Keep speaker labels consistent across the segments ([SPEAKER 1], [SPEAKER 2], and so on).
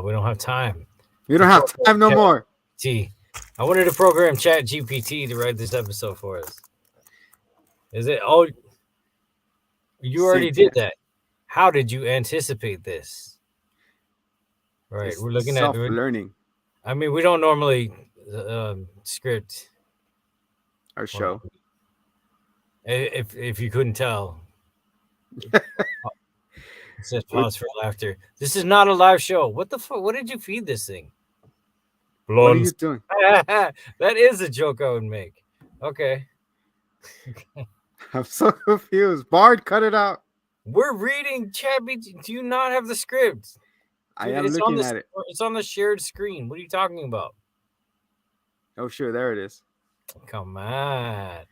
[SPEAKER 1] We don't have time.
[SPEAKER 2] We don't have time no more.
[SPEAKER 1] I wanted to program Chat GPT to write this episode for us. Is it? Oh, you already did that. How did you anticipate this? Right, we're looking at
[SPEAKER 2] self-learning.
[SPEAKER 1] I mean, we don't normally script
[SPEAKER 2] our show.
[SPEAKER 1] If you couldn't tell. It says pause for laughter. This is not a live show. What the fuck? What did you feed this thing?
[SPEAKER 2] What are you doing?
[SPEAKER 1] That is a joke I would make. Okay.
[SPEAKER 2] I'm so confused. Bard, cut it out.
[SPEAKER 1] We're reading Chat GPT. Do you not have the script?
[SPEAKER 2] I am looking at it.
[SPEAKER 1] It's on the shared screen. What are you talking about?
[SPEAKER 2] Oh, sure. There it is.
[SPEAKER 1] Come on.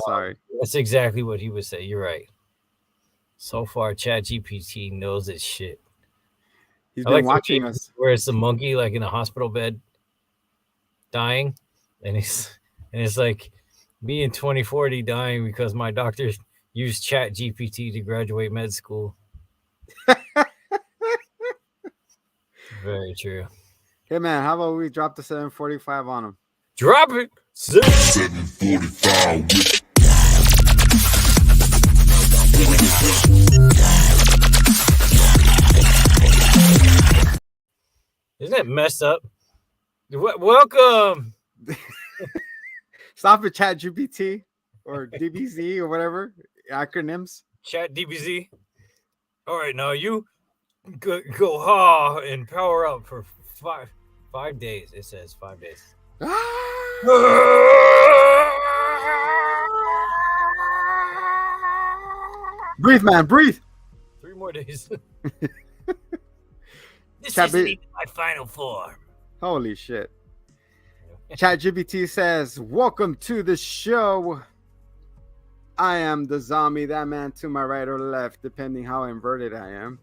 [SPEAKER 2] Sorry.
[SPEAKER 1] That's exactly what he would say. You're right. So far, ChatGPT knows its shit.
[SPEAKER 2] He's been watching us.
[SPEAKER 1] Where it's the monkey like in a hospital bed, dying, and it's like me in 2040 dying because my doctor used ChatGPT to graduate med school. Very true.
[SPEAKER 2] Hey man, how about we drop the 745 on him?
[SPEAKER 1] Drop it.
[SPEAKER 3] 745.
[SPEAKER 1] Isn't it messed up? Welcome.
[SPEAKER 2] Stop it, Chat GPT or DBZ or whatever acronyms.
[SPEAKER 1] Chat DBZ. All right, now you go ha and power up for 5 days. It says 5 days.
[SPEAKER 2] Breathe, man, breathe.
[SPEAKER 1] 3 more days. This
[SPEAKER 2] Chat
[SPEAKER 1] isn't even my final form.
[SPEAKER 2] Holy shit. ChatGPT says, welcome to the show. I am the zombie, that man to my right or left, depending how inverted I am.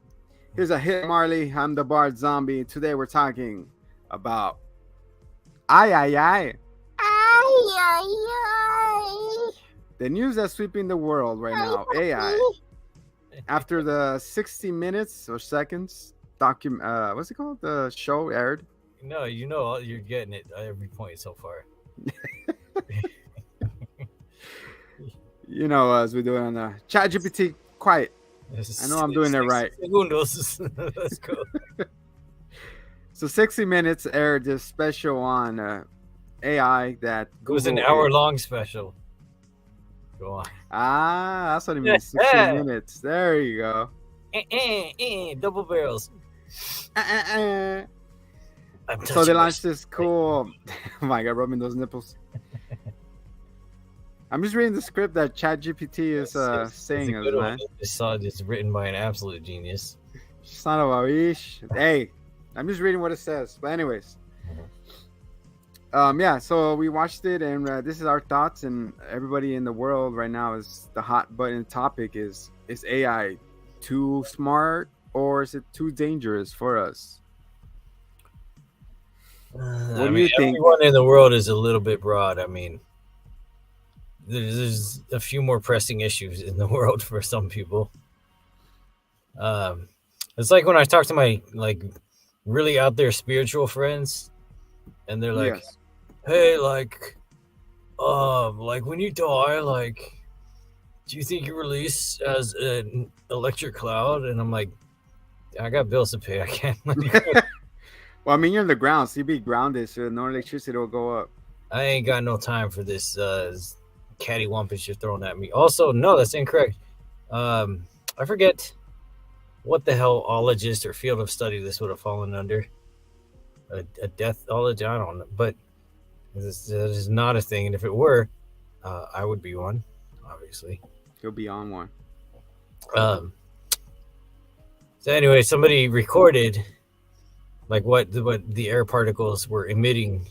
[SPEAKER 2] Here's a hit, Marley. I'm the Bard Zombie. Today we're talking about the news that's sweeping the world right now. AI. After the 60 minutes or seconds what's it called? The show aired.
[SPEAKER 1] No, you're getting it at every point so far.
[SPEAKER 2] You know, as we do it on the ChatGPT, quiet. I know I'm doing it right.
[SPEAKER 1] Segundos. Let's go.
[SPEAKER 2] So 60 Minutes aired this special on AI that
[SPEAKER 1] Google, it was an hour-long special. Go on.
[SPEAKER 2] That's what it means. 60 minutes. There you go.
[SPEAKER 1] Double barrels.
[SPEAKER 2] So they launched this cool. Oh my god, rubbing those nipples. I'm just reading the script that ChatGPT is saying. Man.
[SPEAKER 1] It's written by an absolute genius.
[SPEAKER 2] Son of a bitch. Hey, I'm just reading what it says. But anyways, yeah. So we watched it, and this is our thoughts. And everybody in the world right now is the hot button topic: is AI too smart or is it too dangerous for us?
[SPEAKER 1] What do you think? Everyone in the world is a little bit broad. I mean, there's a few more pressing issues in the world for some people. It's like when I talk to my really out there spiritual friends, and they're like, yes. "Hey, like when you die, do you think you release as an electric cloud?" And I'm like, I got bills to pay. I can't.
[SPEAKER 2] Well, I mean, you're in the ground, so you'd be grounded, so no electricity will go up.
[SPEAKER 1] I ain't got no time for this cattywampus you're throwing at me. Also, no, that's incorrect. I forget what the hellologist or field of study this would have fallen under. A deathologist? I don't know. But this is not a thing. And if it were, I would be one, obviously.
[SPEAKER 2] You'll be on one.
[SPEAKER 1] So anyway, somebody recorded what the air particles were emitting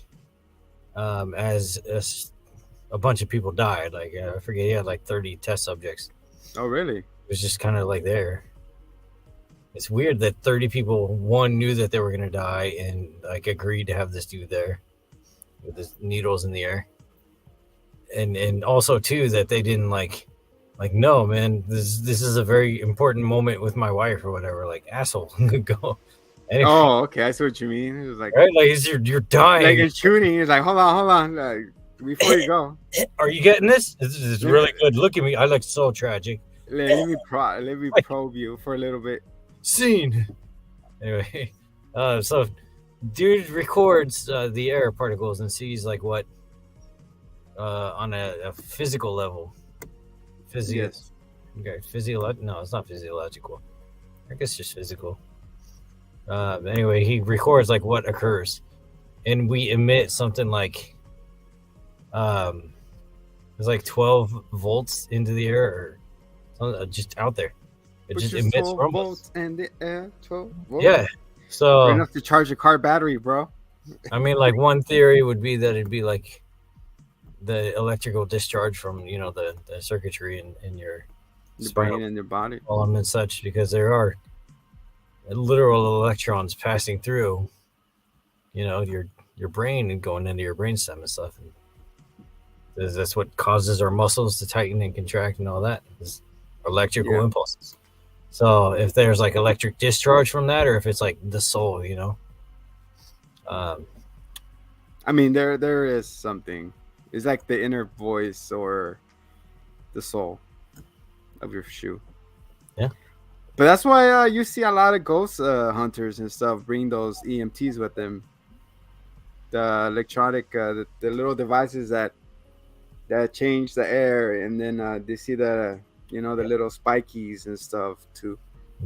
[SPEAKER 1] as a bunch of people died. I forget, he had 30 test subjects.
[SPEAKER 2] Oh, really?
[SPEAKER 1] It was just kind of there. It's weird that 30 people, knew that they were going to die and agreed to have this dude there with his needles in the air. And also too, that they didn't no, man, this is a very important moment with my wife or whatever, asshole, go. Anyway,
[SPEAKER 2] Oh, okay. I see what you mean. It was like
[SPEAKER 1] right? Like you're dying.
[SPEAKER 2] in shooting. He's like, hold on, before you go,
[SPEAKER 1] Are you getting this? This is
[SPEAKER 2] let me
[SPEAKER 1] really good. Look at me. I look so tragic.
[SPEAKER 2] let me
[SPEAKER 1] Like,
[SPEAKER 2] probe you for a little bit.
[SPEAKER 1] scene. Anyway, so dude records the air particles and sees like what on a physical level.
[SPEAKER 2] Yes.
[SPEAKER 1] Okay, no, it's not physiological. I guess just physical. Anyway, he records like what occurs, and we emit something like it's like 12 volts into the air, or something, just out there. It
[SPEAKER 2] Which
[SPEAKER 1] just
[SPEAKER 2] is
[SPEAKER 1] emits
[SPEAKER 2] 12
[SPEAKER 1] from us.
[SPEAKER 2] volts in the air. 12 volts.
[SPEAKER 1] Yeah. So
[SPEAKER 2] enough to charge a car battery, bro.
[SPEAKER 1] I mean, like one theory would be that it'd be like the electrical discharge from the circuitry in your
[SPEAKER 2] Your brain and your body.
[SPEAKER 1] column and such, because there are literal electrons passing through your brain and going into your brainstem and stuff, and that's what causes our muscles to tighten and contract and all that is electrical impulses. So if there's like electric discharge from that, or if it's like the soul,
[SPEAKER 2] I mean, there is something. It's like the inner voice or the soul of your shoe.
[SPEAKER 1] Yeah.
[SPEAKER 2] But that's why you see a lot of ghost hunters and stuff bring those EMTs with them. The electronic, the little devices that change the air, and then they see the the little spikies and stuff to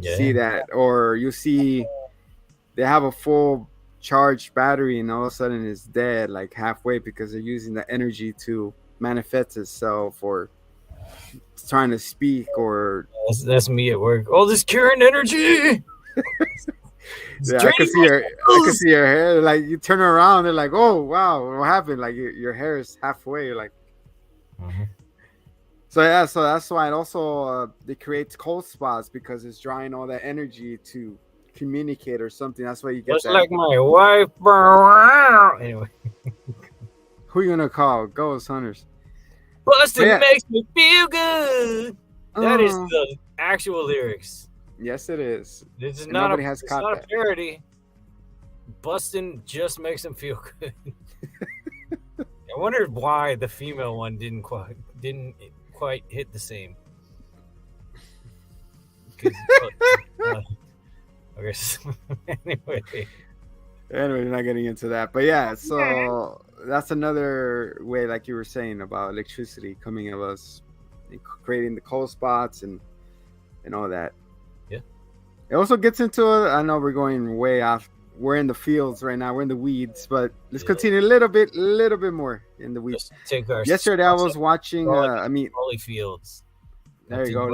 [SPEAKER 2] see that. Or you see they have a full charged battery and all of a sudden it's dead like halfway because they're using the energy to manifest itself or trying to speak. Or
[SPEAKER 1] that's me at work. All this current energy.
[SPEAKER 2] Yeah, I can see your hair. Like you turn around, they're like, "Oh wow, what happened?" Like your hair is halfway. You're like, So that's why it also it creates cold spots because it's drawing all that energy to communicate or something. That's why you get
[SPEAKER 1] Just
[SPEAKER 2] that.
[SPEAKER 1] like my wife. Anyway,
[SPEAKER 2] Who you gonna call? Ghost hunters.
[SPEAKER 1] Bustin' makes me feel good. That is the actual lyrics.
[SPEAKER 2] Yes, it is.
[SPEAKER 1] This is
[SPEAKER 2] And
[SPEAKER 1] not
[SPEAKER 2] nobody
[SPEAKER 1] a,
[SPEAKER 2] has
[SPEAKER 1] it's
[SPEAKER 2] caught
[SPEAKER 1] not
[SPEAKER 2] that.
[SPEAKER 1] a parody. Bustin' just makes him feel good. I wondered why the female one didn't quite hit the same. Okay. Anyway,
[SPEAKER 2] we're not getting into that, but yeah. So that's another way, like you were saying, about electricity coming at us, and creating the cold spots and all that.
[SPEAKER 1] Yeah.
[SPEAKER 2] It also gets into I know we're going way off. We're in the fields right now. We're in the weeds, but let's continue a little bit more in the weeds. Yesterday I was watching.
[SPEAKER 1] Fields.
[SPEAKER 2] There you go.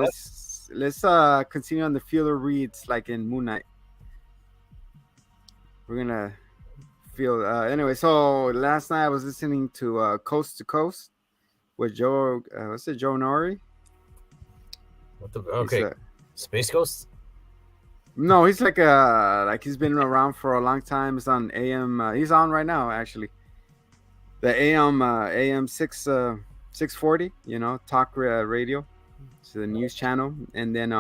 [SPEAKER 2] Let's continue on the field of reeds like in Moon Knight. We're gonna feel anyway. So last night I was listening to Coast to Coast with Joe. What's it? Joe Nori.
[SPEAKER 1] Space Ghost.
[SPEAKER 2] No, he's like he's been around for a long time. He's on AM. He's on right now actually. The AM 640. Talk radio. It's the news channel, and then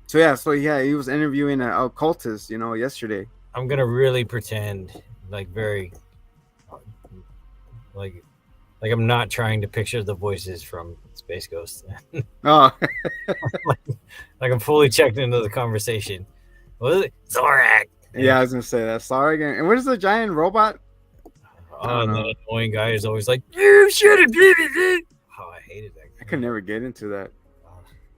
[SPEAKER 2] so he was interviewing an occultist, yesterday.
[SPEAKER 1] I'm gonna really pretend like I'm not trying to picture the voices from Space Ghost.
[SPEAKER 2] Oh,
[SPEAKER 1] like I'm fully checked into the conversation. What is it? Zorak.
[SPEAKER 2] Yeah, I was gonna say that. Zorak. And what is the giant robot?
[SPEAKER 1] And the annoying guy is always like, "You should have did it." Oh, I hated that guy.
[SPEAKER 2] I could never get into that.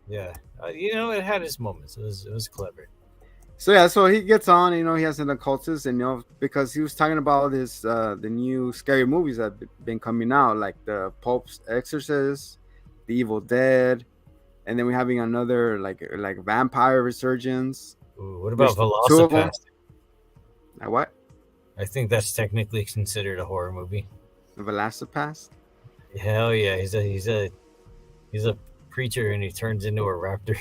[SPEAKER 1] Yeah, it had its moments. It was clever.
[SPEAKER 2] So yeah, so he gets on. He has an occultist, and because he was talking about his the new scary movies that have been coming out, like the Pope's Exorcist, The Evil Dead, and then we're having another like vampire resurgence.
[SPEAKER 1] Ooh, what about Velocipaster?
[SPEAKER 2] What?
[SPEAKER 1] I think that's technically considered a horror movie.
[SPEAKER 2] Velocipaster?
[SPEAKER 1] Hell yeah, he's a preacher and he turns into a raptor.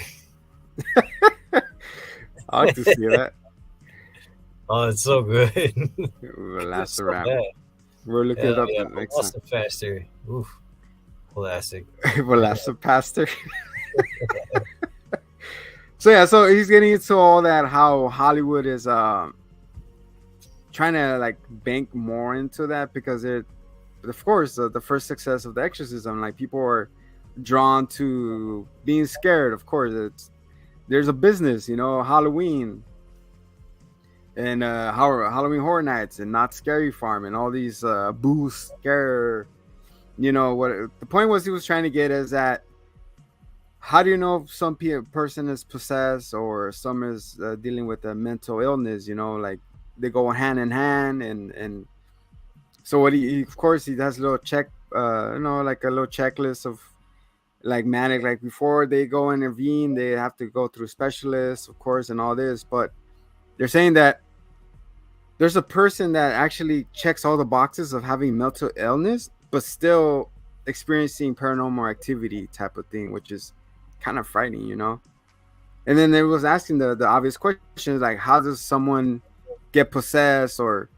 [SPEAKER 2] I like to see that.
[SPEAKER 1] Oh, it's so good.
[SPEAKER 2] Velociraptor. We'll look it up next time.
[SPEAKER 1] Velocipaster. Oof. Classic.
[SPEAKER 2] Velocipaster. So yeah, so he's getting into all that, how Hollywood is trying to like bank more into that, because it, of course, the first success of the exorcism, like people are drawn to being scared. Of course, there's a business, Halloween and Halloween Horror Nights and Not Scary Farm and all these boo scare. What the point was he was trying to get is that, how do you know if some person is possessed or some is dealing with a mental illness? Like they go hand in hand, and so what of course he has a little like a little checklist of like manic, like before they go intervene, they have to go through specialists, of course, and all this. But they're saying that there's a person that actually checks all the boxes of having mental illness, but still experiencing paranormal activity type of thing, which is kind of frightening. And then they was asking the obvious questions, like how does someone get possessed, or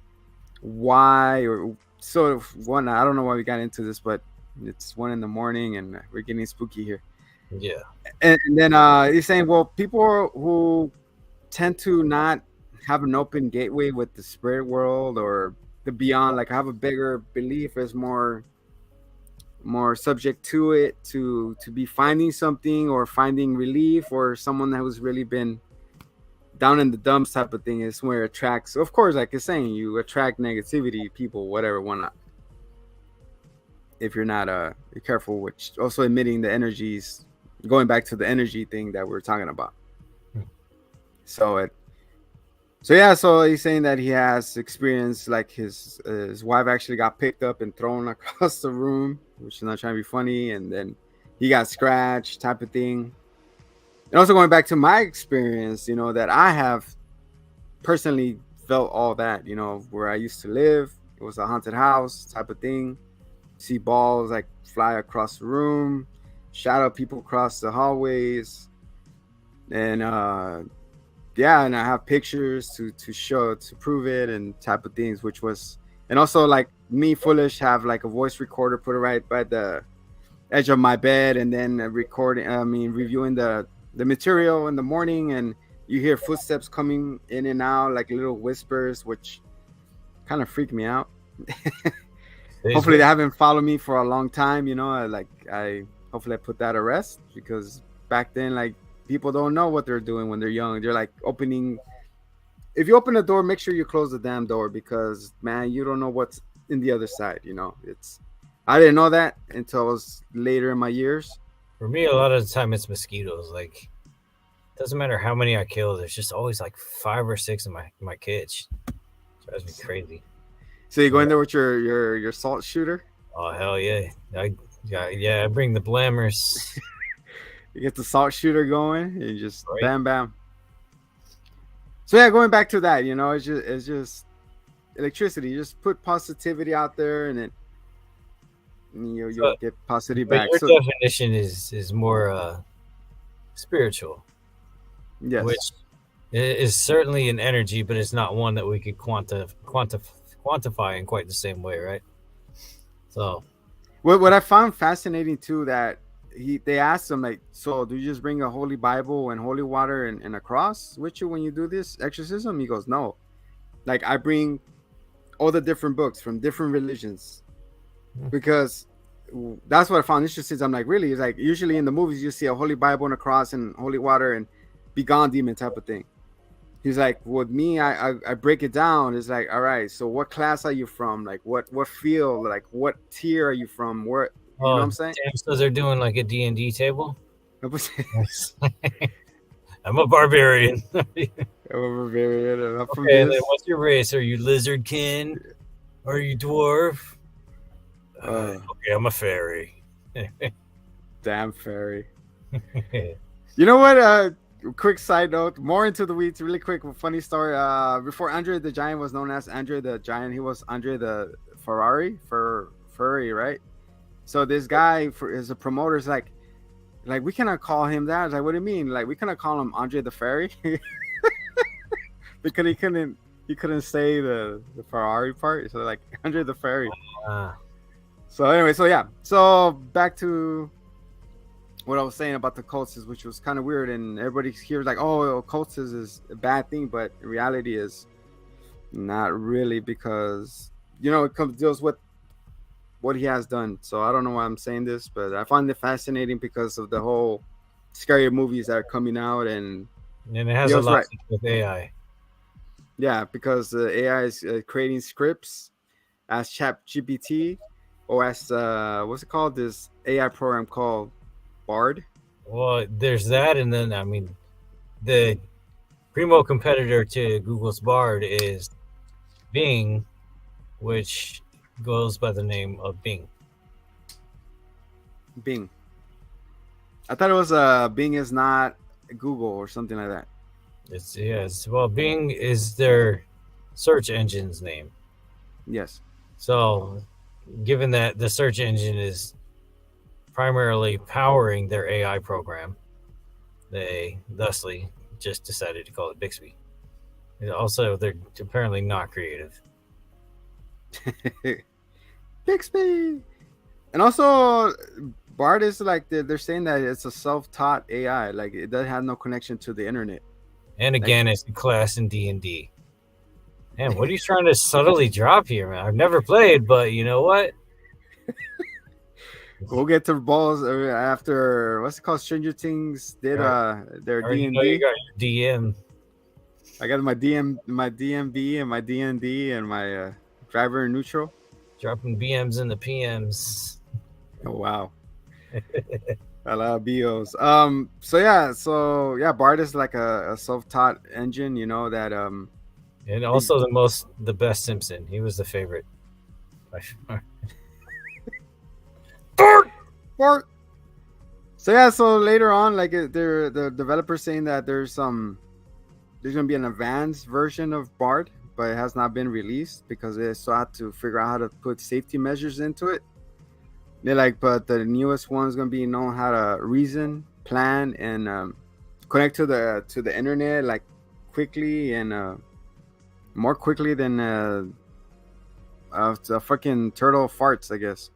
[SPEAKER 2] why, or sort of one. I don't know why we got into this, but it's 1 a.m. and we're getting spooky here.
[SPEAKER 1] Yeah.
[SPEAKER 2] And then he's saying, well, people who tend to not have an open gateway with the spirit world or the beyond, like have a bigger belief, is more subject to it, to be finding something or finding relief, or someone who's really been down in the dumps type of thing, is where it attracts. Of course, like it's saying, you attract negativity, people, whatever, whatnot, if you're not you're careful, which also emitting the energies, going back to the energy thing that we're talking about. So he's saying that he has experienced, like his wife actually got picked up and thrown across the room, which is not trying to be funny, and then he got scratched type of thing. And also going back to my experience, that I have personally felt all that, where I used to live, it was a haunted house type of thing. See balls like fly across the room, shadow people cross the hallways, and and I have pictures to show, to prove it, and type of things, which was, and also like me foolish have like a voice recorder, put it right by the edge of my bed, and then reviewing the material in the morning, and you hear footsteps coming in and out, like little whispers, which kind of freak me out. Hopefully they haven't followed me for a long time, hopefully I put that to rest, because back then, like, people don't know what they're doing when they're young. They're like if you open the door, make sure you close the damn door, because man, you don't know what's in the other side. I didn't know that until I was later in my years.
[SPEAKER 1] For me, a lot of the time it's mosquitoes. Like, doesn't matter how many I kill, there's just always like 5 or 6 in my cage. Drives me crazy.
[SPEAKER 2] So you go in there with your salt shooter?
[SPEAKER 1] Oh hell yeah! I bring the blammers.
[SPEAKER 2] You get the salt shooter going, and just bam bam. So yeah, going back to that, it's just electricity. You just put positivity out there, and then you'll get positivity back.
[SPEAKER 1] Your definition is more spiritual.
[SPEAKER 2] Yes.
[SPEAKER 1] Which is certainly an energy, but it's not one that we could quantify in quite the same way, right? So
[SPEAKER 2] what I found fascinating too, that they asked him, like, so do you just bring a holy Bible and holy water and a cross with you when you do this exorcism? He goes, no, like I bring all the different books from different religions, because that's what I found interesting. I'm like, really? It's like usually in the movies you see a holy Bible and a cross and holy water and be gone demon type of thing. He's like, with me, I break it down. It's like, all right, so what class are you from? Like, what field? Like, what tier are you from? Where, you know what I'm saying?
[SPEAKER 1] Damn, so they're doing like a D&D table? I'm a barbarian.
[SPEAKER 2] I'm a barbarian.
[SPEAKER 1] Okay, then what's your race? Are you lizardkin? Are you dwarf? Okay, I'm a fairy.
[SPEAKER 2] Damn fairy. You know what? Quick side note, more into the weeds, really quick, funny story. Before Andre the Giant was known as Andre the Giant, he was Andre the Furry, right? So this guy is a promoter. Is like we cannot call him that. I was like, what do you mean? Like, we cannot call him Andre the Fairy because he couldn't say the Ferrari part. So like Andre the Fairy. So anyway, so yeah. So back to what I was saying about the cults is, which was kind of weird, and everybody here like, oh, cults is a bad thing, but in reality is not really, because it comes deals with what he has done. So I don't know why I'm saying this, but I find it fascinating because of the whole scary movies that are coming out, and
[SPEAKER 1] And it has
[SPEAKER 2] he
[SPEAKER 1] a
[SPEAKER 2] was
[SPEAKER 1] lot
[SPEAKER 2] right.
[SPEAKER 1] to do with AI.
[SPEAKER 2] Yeah, because the AI is creating scripts as Chat GPT, or as what's it called? This AI program called Bard.
[SPEAKER 1] Well, there's that, and then I mean, the primo competitor to Google's Bard is Bing, which goes by the name of Bing.
[SPEAKER 2] Bing. I thought it was Bing is not Google or something like that.
[SPEAKER 1] It's yes. Well, Bing is their search engine's name.
[SPEAKER 2] Yes.
[SPEAKER 1] So, given that the search engine is primarily powering their AI program, they thusly just decided to call it Bixby. And also, they're apparently not creative.
[SPEAKER 2] Bixby. And also, Bard is like they're saying that it's a self-taught AI. Like it doesn't have no connection to the internet.
[SPEAKER 1] And
[SPEAKER 2] Like
[SPEAKER 1] again, it's a class in D&D. Man, what are you trying to subtly drop here, man? I've never played, but you know what?
[SPEAKER 2] we'll get to balls after what's it called? Stranger Things did
[SPEAKER 1] Or,
[SPEAKER 2] their
[SPEAKER 1] or
[SPEAKER 2] D
[SPEAKER 1] you
[SPEAKER 2] and
[SPEAKER 1] know, you
[SPEAKER 2] D.
[SPEAKER 1] got your DM
[SPEAKER 2] I got my DMB and my DND and my driver in neutral.
[SPEAKER 1] dropping BMs and the PMs.
[SPEAKER 2] Oh wow. A lot of BOs. So yeah, Bard is like a self-taught engine, that
[SPEAKER 1] And
[SPEAKER 2] it,
[SPEAKER 1] also the best Simpson. He was the favorite.
[SPEAKER 2] Bard, Bard. So yeah, so later on, like they're the developers saying that there's gonna be an advanced version of Bard, but it has not been released because they still have to figure out how to put safety measures into it. They're like, but the newest one's gonna be knowing how to reason, plan, and connect to the internet like quickly and more quickly than a fucking turtle farts, I guess.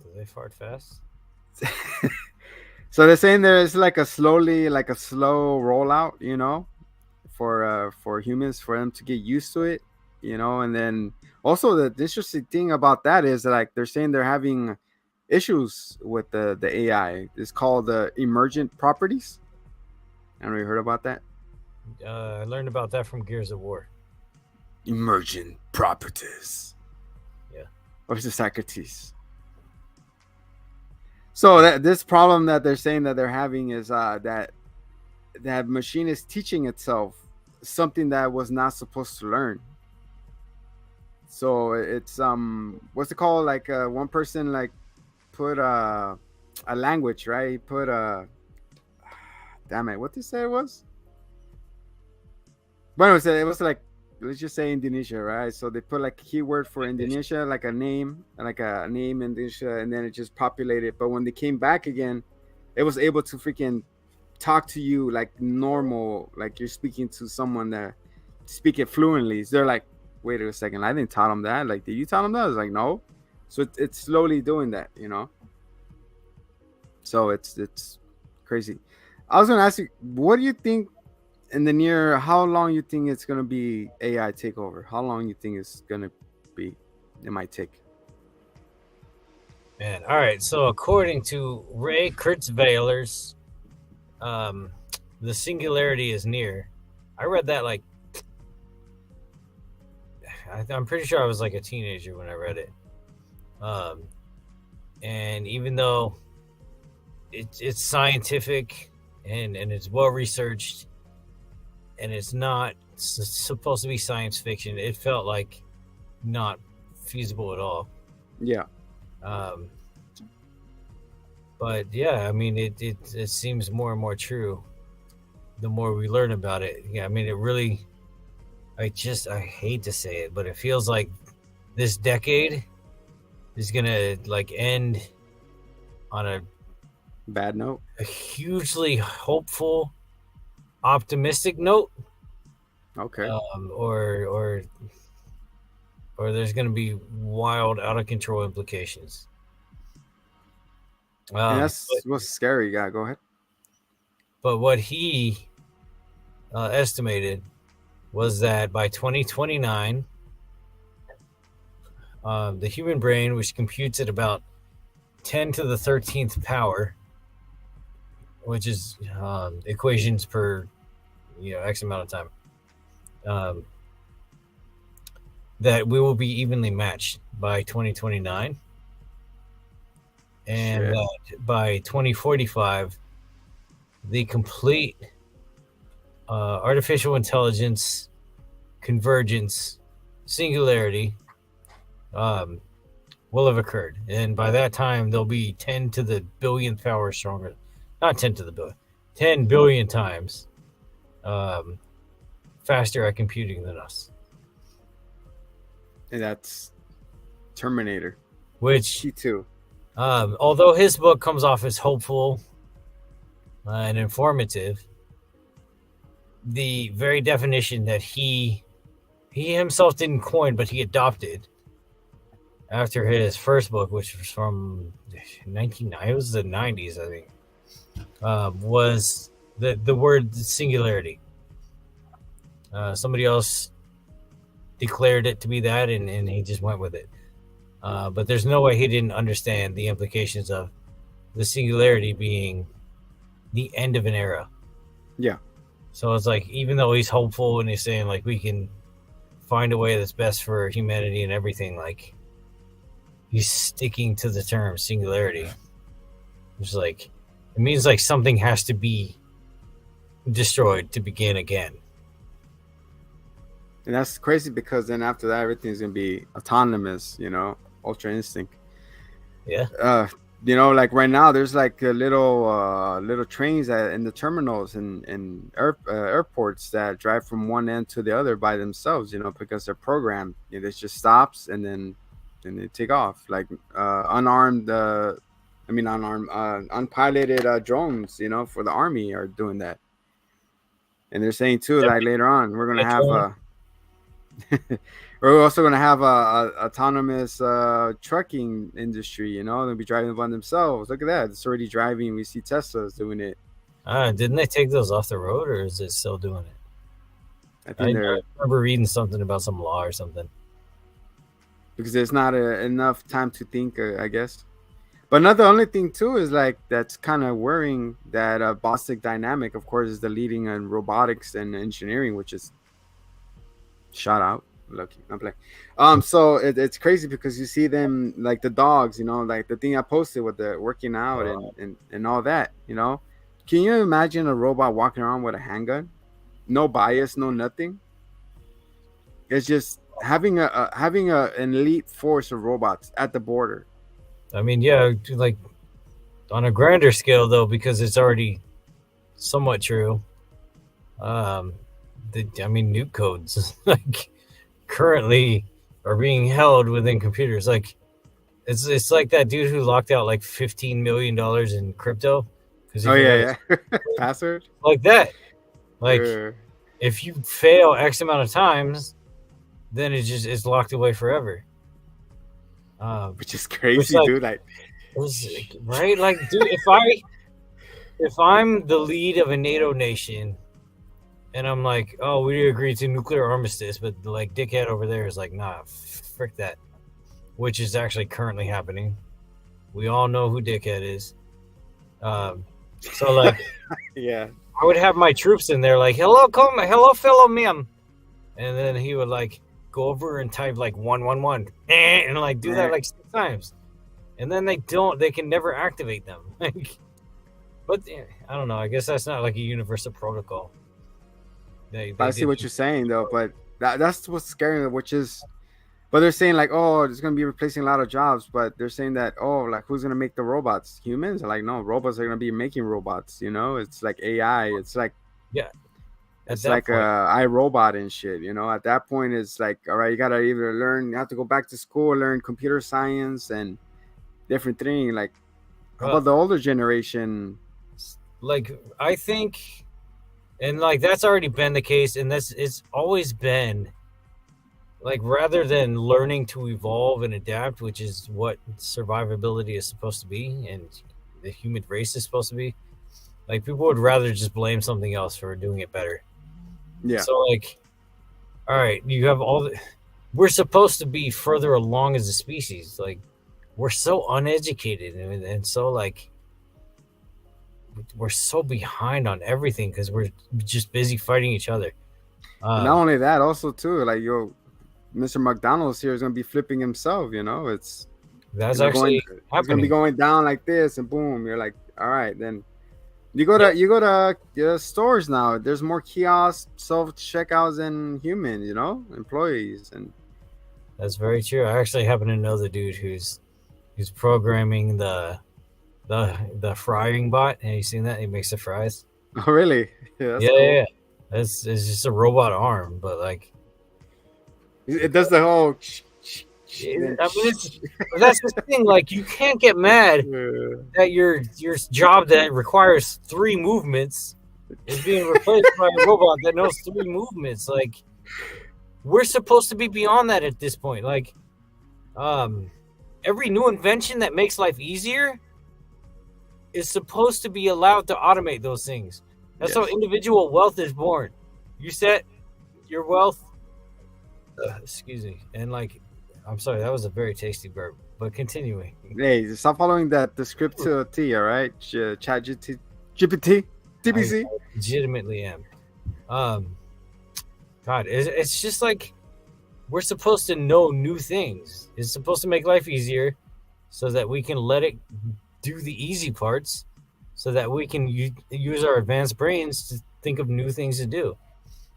[SPEAKER 1] Do they fart fast?
[SPEAKER 2] So they're saying there's like a slow rollout, for humans, for them to get used to it, and then also the interesting thing about that is that, like, they're saying they're having issues with the AI. It's called the emergent properties. I don't know if you heard about that.
[SPEAKER 1] I learned about that from Gears of War.
[SPEAKER 2] Emergent properties.
[SPEAKER 1] Yeah.
[SPEAKER 2] Or is it Socrates? So that this problem that they're saying that they're having is that machine is teaching itself something that was not supposed to learn. So it's what's it called? Like one person like put a language, right? He put damn it, what did you say it was? Well, it was like, let's just say Indonesia, right? So they put like a keyword for Indonesia, like a name Indonesia, and then it just populated. But when they came back again, it was able to freaking talk to you like normal, like you're speaking to someone that speak it fluently. So they're like, wait a second, I didn't tell them that. Like, did you tell them that? I was like, no. So it's slowly doing that. So it's crazy. I was gonna ask you, what do you think in the near? How long you think it's gonna be AI takeover? How long you think it's gonna be? It might take.
[SPEAKER 1] Man, all right. So according to Ray Kurzweiler's, um, the singularity is near. I read that like I'm pretty sure I was like a teenager when I read it. Um, and even though it's scientific and it's well researched and it's not supposed to be science fiction, it felt like not feasible at all.
[SPEAKER 2] Yeah.
[SPEAKER 1] Um, but yeah, I mean, it seems more and more true the more we learn about it. Yeah, I mean, it really. I hate to say it, but it feels like this decade is gonna like end on
[SPEAKER 2] Bad note.
[SPEAKER 1] a hugely hopeful, optimistic note,
[SPEAKER 2] Okay.
[SPEAKER 1] or there's gonna be wild, out of control implications.
[SPEAKER 2] And
[SPEAKER 1] Um,
[SPEAKER 2] that's what's scary. Yeah, go ahead.
[SPEAKER 1] but what he estimated was that by 2029, the human brain, which computes at about 10 to the 13th power, which is equations per X amount of time, um, that we will be evenly matched by 2029, and
[SPEAKER 2] Shit.
[SPEAKER 1] that by 2045, the complete artificial intelligence convergence singularity um, will have occurred, and by that time they'll be 10 to the billionth power stronger, not 10 to the billion, 10 billion times um, faster at computing than us.
[SPEAKER 2] And that's Terminator
[SPEAKER 1] Which,
[SPEAKER 2] T2.
[SPEAKER 1] although his book comes off as hopeful and informative, the very definition that he himself didn't coin, but he adopted after his first book, which was from 1990, it was the 90s, I think, was the word singularity. Somebody else declared it to be that, and he just went with it. But there's no way he didn't understand the implications of the singularity being the end of an era.
[SPEAKER 2] Yeah.
[SPEAKER 1] So it's like, even though he's hopeful and he's saying like we can find a way that's best for humanity and everything, like he's sticking to the term singularity. It's like, it means like something has to be destroyed to begin again.
[SPEAKER 2] And that's crazy because then after that, everything's going to be autonomous, ultra instinct.
[SPEAKER 1] Yeah.
[SPEAKER 2] Like right now, there's like a little trains in the terminals and airports that drive from one end to the other by themselves, because they're programmed. It just stops and then they take off. Like unpiloted drones, for the army are doing that. And they're saying too, like later on, we're gonna have we're also gonna have a autonomous trucking industry. They'll be driving by themselves. Look at that; it's already driving. We see Teslas doing it.
[SPEAKER 1] Didn't they take those off the road, or is it still doing it?
[SPEAKER 2] I think
[SPEAKER 1] I remember reading something about some law or something.
[SPEAKER 2] Because there's not enough time to think, I guess. But not the only thing too is like that's kind of worrying that Boston Dynamic, of course, is the leading in robotics and engineering, which is shout out. Lucky, I'm playing. So it's crazy because you see them like the dogs, like the thing I posted with the working out and all that, Can you imagine a robot walking around with a handgun? No bias, no nothing. It's just having an elite force of robots at the border.
[SPEAKER 1] I mean, yeah, like on a grander scale though, because it's already somewhat true. Nuke codes like currently are being held within computers. Like it's like that dude who locked out like $15 million in crypto.
[SPEAKER 2] Yeah. Password
[SPEAKER 1] like that. Like if you fail X amount of times, then it's locked away forever.
[SPEAKER 2] Which is crazy, dude.
[SPEAKER 1] Right? Like, dude, if I'm the lead of a NATO nation, and I'm like, oh, we agreed to nuclear armistice, but like dickhead over there is like, nah, frick that, which is actually currently happening. We all know who dickhead is. So like,
[SPEAKER 2] yeah,
[SPEAKER 1] I would have my troops in there, like, hello, fellow men, and then he would like go over and type like 111 and like do that like 6 times, and then they can never activate them. Like, but I don't know. I guess that's not like a universal protocol.
[SPEAKER 2] I see what you're saying though, but that's what's scary, but they're saying like, oh, it's gonna be replacing a lot of jobs, but they're saying that, oh, like who's gonna make the robots? Humans? Like, no, robots are gonna be making robots. It's like AI. It's like it's like iRobot and shit. At that point, it's like, all right, you gotta either you have to go back to school, learn computer science and different thing. Like, how about the older generation?
[SPEAKER 1] Like, I think, and like that's already been the case, and it's always been like, rather than learning to evolve and adapt, which is what survivability is supposed to be, and the human race is supposed to be. Like people would rather just blame something else for doing it better.
[SPEAKER 2] Yeah.
[SPEAKER 1] So like, all right, you have all the. We're supposed to be further along as a species. Like we're so uneducated and so like we're so behind on everything because we're just busy fighting each other.
[SPEAKER 2] And not only that, also too, like Mr. McDonald's here is gonna be flipping himself.
[SPEAKER 1] That's
[SPEAKER 2] going,
[SPEAKER 1] actually
[SPEAKER 2] it's gonna be
[SPEAKER 1] happening.
[SPEAKER 2] going down like this, and boom, you're like, all right, then you go to stores now. There's more kiosks, self checkouts than humans, employees, and
[SPEAKER 1] That's very true. I actually happen to know the dude who's programming the frying bot. Have you seen that? He makes the fries.
[SPEAKER 2] oh really? Yeah, that's
[SPEAKER 1] Yeah, yeah,
[SPEAKER 2] cool.
[SPEAKER 1] yeah. It's just a robot arm, but like,
[SPEAKER 2] It does the whole.
[SPEAKER 1] I mean, that's the thing. Like, you can't get mad
[SPEAKER 2] Yeah.
[SPEAKER 1] that your job that requires 3 movements is being replaced by a robot that knows 3 movements. Like, we're supposed to be beyond that at this point. Like, every new invention that makes life easier is supposed to be allowed to automate those things. That's how individual wealth is born. You set your wealth. Excuse me. And like, I'm sorry, that was a very tasty burp. But continuing.
[SPEAKER 2] Hey, stop following the script to a T, all right? Chat GPT, TBC.
[SPEAKER 1] I legitimately am. God, it's just like we're supposed to know new things. It's supposed to make life easier so that we can let it do the easy parts so that we can use our advanced brains to think of new things to do.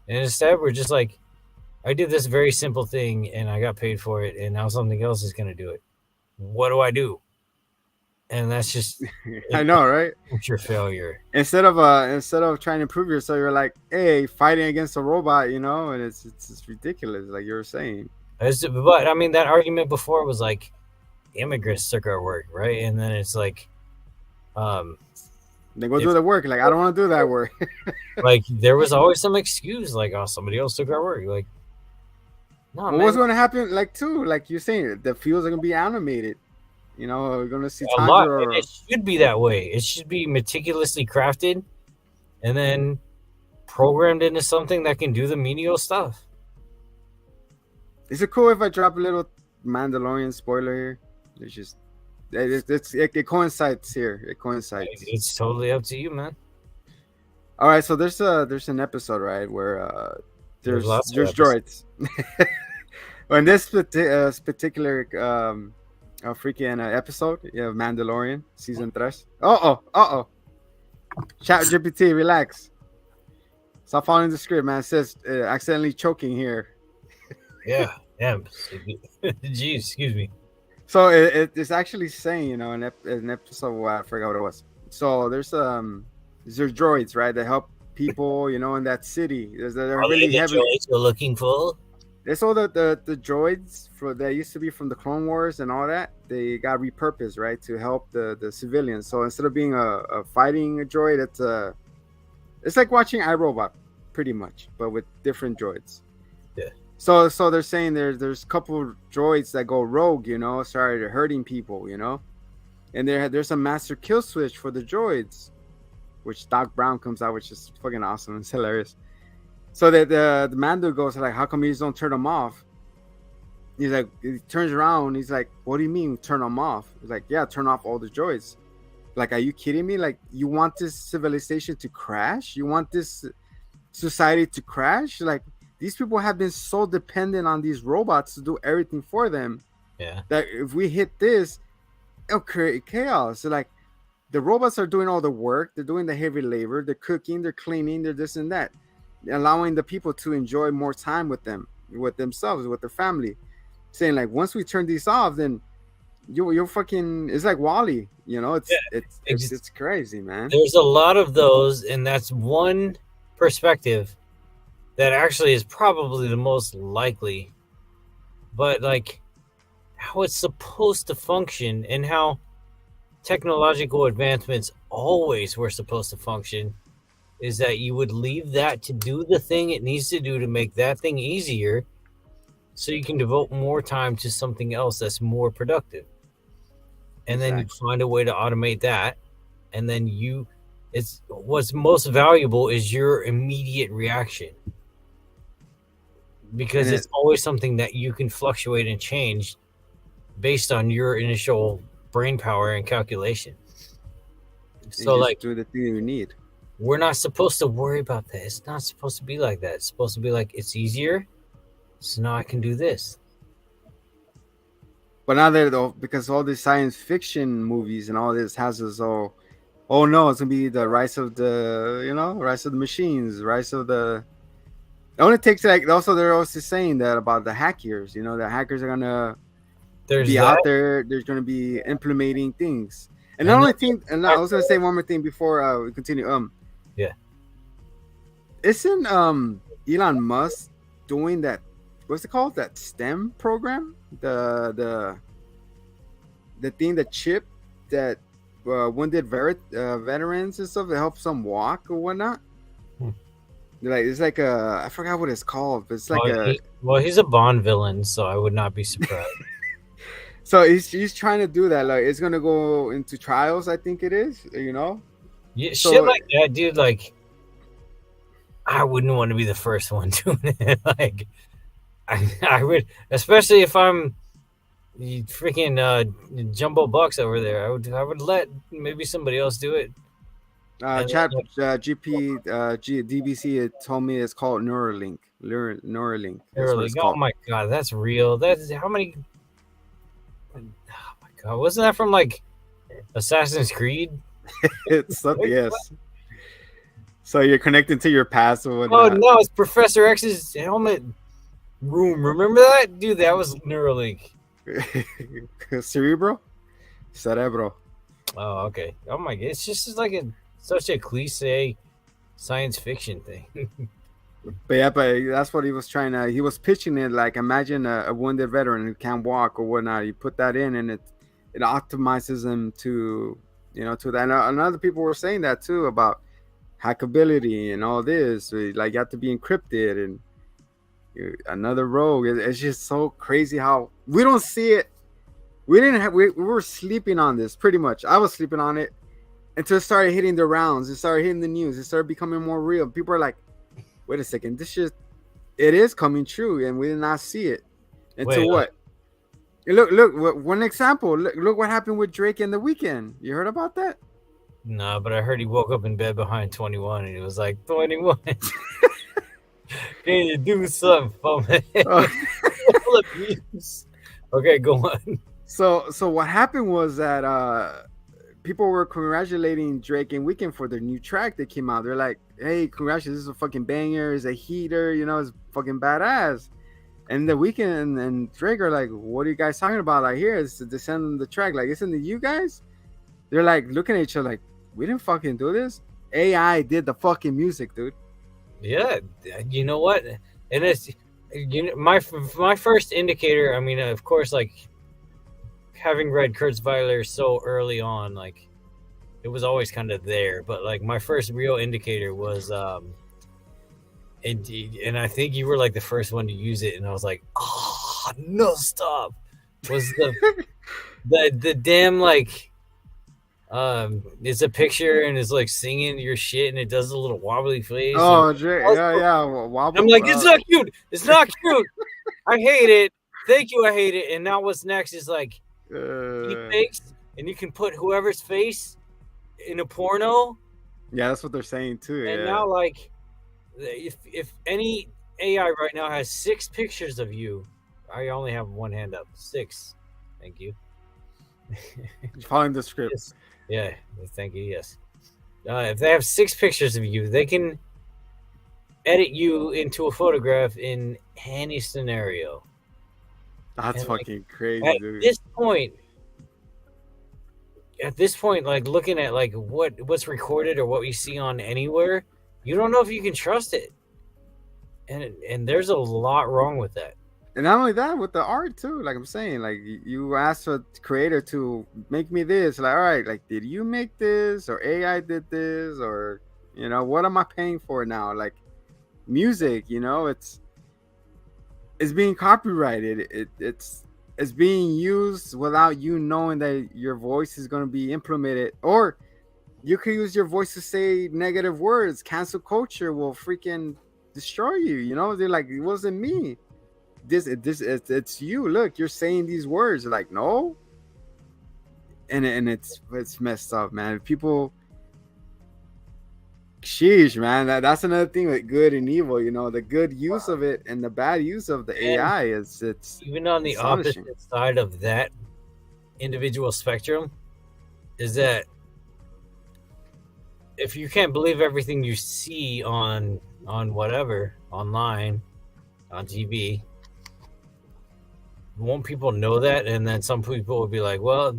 [SPEAKER 1] And instead, we're just like, I did this very simple thing and I got paid for it, and now something else is going to do it. What do I do? And that's just
[SPEAKER 2] I know, right?
[SPEAKER 1] your failure.
[SPEAKER 2] Instead of trying to improve yourself, you're like, hey, fighting against a robot, and it's ridiculous, like you were saying.
[SPEAKER 1] But I mean, that argument before was like, immigrants took our work, right? And then it's like,
[SPEAKER 2] They go do the work. Like, I don't want to do that work.
[SPEAKER 1] like there was always some excuse, like, oh, somebody else took our work. Like, no,
[SPEAKER 2] Well,
[SPEAKER 1] man.
[SPEAKER 2] what's going to happen? Like, too, like you're saying, the fields are going to be animated. We're going to see
[SPEAKER 1] A lot. It should be that way. It should be meticulously crafted, and then programmed into something that can do the menial stuff.
[SPEAKER 2] Is it cool if I drop a little Mandalorian spoiler here? It's just it coincides here. It coincides.
[SPEAKER 1] It's totally up to you, man.
[SPEAKER 2] All right, so there's an episode, right, where there's droids. In this particular freaking episode, you have Mandalorian season 3. Uh-oh. Chat GPT, relax. Stop following the script, man. It says accidentally choking here.
[SPEAKER 1] Yeah. Jeez, excuse me.
[SPEAKER 2] So it's actually saying, an episode, I forgot what it was. So there's droids, right, that help people, in that city. They're really heavy.
[SPEAKER 1] Droids you're looking for?
[SPEAKER 2] They saw that the droids that used to be from the Clone Wars and all that, they got repurposed, right, to help the civilians. So instead of being a fighting droid, it's like watching iRobot, pretty much, but with different droids.
[SPEAKER 1] Yeah.
[SPEAKER 2] So they're saying there's a couple droids that go rogue, started hurting people, and there's a master kill switch for the droids, which Doc Brown comes out, which is fucking awesome. It's hilarious. So that the Mando goes like, how come you just don't turn them off? He's like, he turns around, he's like, what do you mean turn them off? He's like, yeah, turn off all the droids. Like, are you kidding me? Like, you want this civilization to crash? You want this society to crash? Like, these people have been so dependent on these robots to do everything for them.
[SPEAKER 1] Yeah.
[SPEAKER 2] That if we hit this, it'll create chaos. So like, the robots are doing all the work. They're doing the heavy labor. They're cooking. They're cleaning. They're this and that, allowing the people to enjoy more time with themselves, with their family. Saying like, once we turn these off, then you're fucking. It's like Wall-E. It's crazy, man.
[SPEAKER 1] There's a lot of those, and that's one perspective that actually is probably the most likely. But like, how it's supposed to function and how technological advancements always were supposed to function is that you would leave that to do the thing it needs to do to make that thing easier so you can devote more time to something else that's more productive. And then you find a way to automate that. and then it's what's most valuable is your immediate reaction, because
[SPEAKER 2] And
[SPEAKER 1] it's always something that you can fluctuate and change based on your initial brain power and calculation.
[SPEAKER 2] you
[SPEAKER 1] So
[SPEAKER 2] just
[SPEAKER 1] like,
[SPEAKER 2] do the thing you need.
[SPEAKER 1] we're not supposed to worry about that. It's not supposed to be like that. It's supposed to be like, it's easier, so now I can do this.
[SPEAKER 2] But now that though, because all these science fiction movies and all this has us all, oh no, it's gonna be the rise of the, rise of the machines, rise of the. It only takes like also they're also saying that about the hackers. The hackers are gonna
[SPEAKER 1] There's
[SPEAKER 2] be
[SPEAKER 1] that.
[SPEAKER 2] out there. There's gonna be implementing things. And the
[SPEAKER 1] And
[SPEAKER 2] only
[SPEAKER 1] then
[SPEAKER 2] thing, and I was gonna say one more thing before we continue.
[SPEAKER 1] yeah,
[SPEAKER 2] Isn't Elon Musk doing that? What's it called? That STEM program? The thing, the chip that wounded veterans and stuff that helps them walk or whatnot.
[SPEAKER 1] Hmm.
[SPEAKER 2] Like it's like I forgot what it's called, but it's like
[SPEAKER 1] he's a Bond villain, so I would not be surprised.
[SPEAKER 2] So he's trying to do that. Like it's gonna go into trials, I think it is.
[SPEAKER 1] Yeah,
[SPEAKER 2] So
[SPEAKER 1] shit like that, dude. Like, I wouldn't want to be the first one doing it. Like, I would, especially if I'm freaking Jumbo Bucks over there. I would let maybe somebody else do it. And
[SPEAKER 2] chat GP DBC it told me it's called Neuralink. Neuralink. That's what
[SPEAKER 1] early.
[SPEAKER 2] it's
[SPEAKER 1] Oh
[SPEAKER 2] called.
[SPEAKER 1] my god, that's real. That's how many? Oh my god, wasn't that from like Assassin's Creed?
[SPEAKER 2] It's something, yes. So you're connecting to your past or
[SPEAKER 1] Oh
[SPEAKER 2] whatnot.
[SPEAKER 1] no, it's Professor X's helmet room. Remember that, dude? That was Neuralink.
[SPEAKER 2] Cerebro? Cerebro.
[SPEAKER 1] Oh, okay. Oh my god, it's just like such a cliche science fiction thing.
[SPEAKER 2] But yeah, but that's what he was he was pitching it like imagine a wounded veteran who can't walk or whatnot. You put that in and it optimizes them to, to that. And other people were saying that too about hackability and all this. Like you have to be encrypted and another rogue. It's just so crazy how we don't see it. We were sleeping on this pretty much. I was sleeping on it until it started hitting the rounds. It started hitting the news. It started becoming more real. People are like, wait a second, it is coming true, and we did not see it until
[SPEAKER 1] Wait,
[SPEAKER 2] what? Look, one example. Look what happened with Drake and The Weeknd. You heard about that?
[SPEAKER 1] no, but I heard he woke up in bed behind 21, and he was like, 21. Can you do something for me? Okay, go on.
[SPEAKER 2] So what happened was that people were congratulating Drake and Weeknd for their new track that came out. They're like, "Hey, congratulations! This is a fucking banger. It's a heater. It's fucking badass." And The Weeknd and Drake are like, "What are you guys talking about? Like, here is the send them the track. Like, isn't it you guys?" They're like looking at each other like, "We didn't fucking do this. AI did the fucking music, dude."
[SPEAKER 1] Yeah, you know what? And it's my first indicator. I mean, of course, like having read Kurzweiler so early on, like it was always kind of there. But like my first real indicator was, and I think you were like the first one to use it, and I was like, oh no, stop! Was the damn like. It's a picture and it's like singing your shit and it does a little wobbly face.
[SPEAKER 2] Oh, yeah. Wobble,
[SPEAKER 1] I'm like, it's not cute. It's not cute. I hate it. Thank you. I hate it. And now what's next is like deep fakes, and you can put whoever's face in a porno.
[SPEAKER 2] Yeah, that's what they're saying too.
[SPEAKER 1] And
[SPEAKER 2] yeah.
[SPEAKER 1] now, like, if any AI right now has 6 pictures of you, I only have one hand up. 6. Thank you.
[SPEAKER 2] Following the script.
[SPEAKER 1] Yes. Yeah, thank you. Yes. If they have 6 pictures of you, they can edit you into a photograph in any scenario.
[SPEAKER 2] That's
[SPEAKER 1] And,
[SPEAKER 2] fucking crazy,
[SPEAKER 1] at
[SPEAKER 2] dude.
[SPEAKER 1] this point, like looking at like what's recorded or what we see on anywhere, you don't know if you can trust it. And there's a lot wrong with that.
[SPEAKER 2] And not only that, with the art too. Like I'm saying, like you asked a creator to make me this. Like, all right, like did you make this or AI did this or what am I paying for now? Like music, it's being copyrighted. It's being used without you knowing that your voice is going to be implemented or You could use your voice to say negative words. Cancel culture will freaking destroy you. You know, they're like, it wasn't me. It's you. Look, you're saying these words. They're like, no. And it's messed up, man. People, sheesh, man. That's another thing with good and evil. You know, the good use of it and the bad use of the AI is it's
[SPEAKER 1] even on the opposite side of that individual spectrum is that if you can't believe everything you see on whatever online on TV, won't people know that? And then some people will be like, well,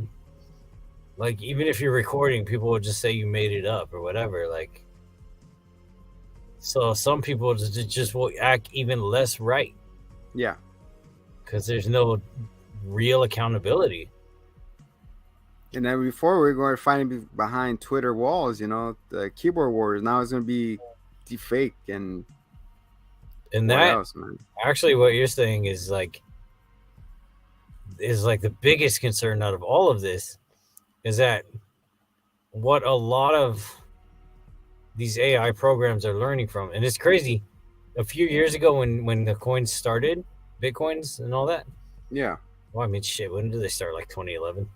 [SPEAKER 1] like even if you're recording, people will just say you made it up or whatever. Like, so some people just will act even less right.
[SPEAKER 2] Yeah,
[SPEAKER 1] because there's no real accountability.
[SPEAKER 2] And then before we were going to find behind Twitter walls, you know, the keyboard wars. Now it's going to be deepfake and
[SPEAKER 1] that
[SPEAKER 2] else, man?
[SPEAKER 1] Actually, what you're saying is like the biggest concern out of all of this is that what a lot of these AI programs are learning from, and it's crazy. A few years ago, when the coins started, Bitcoins and all that.
[SPEAKER 2] Yeah.
[SPEAKER 1] Well, I mean, shit. When did they start? Like 2011.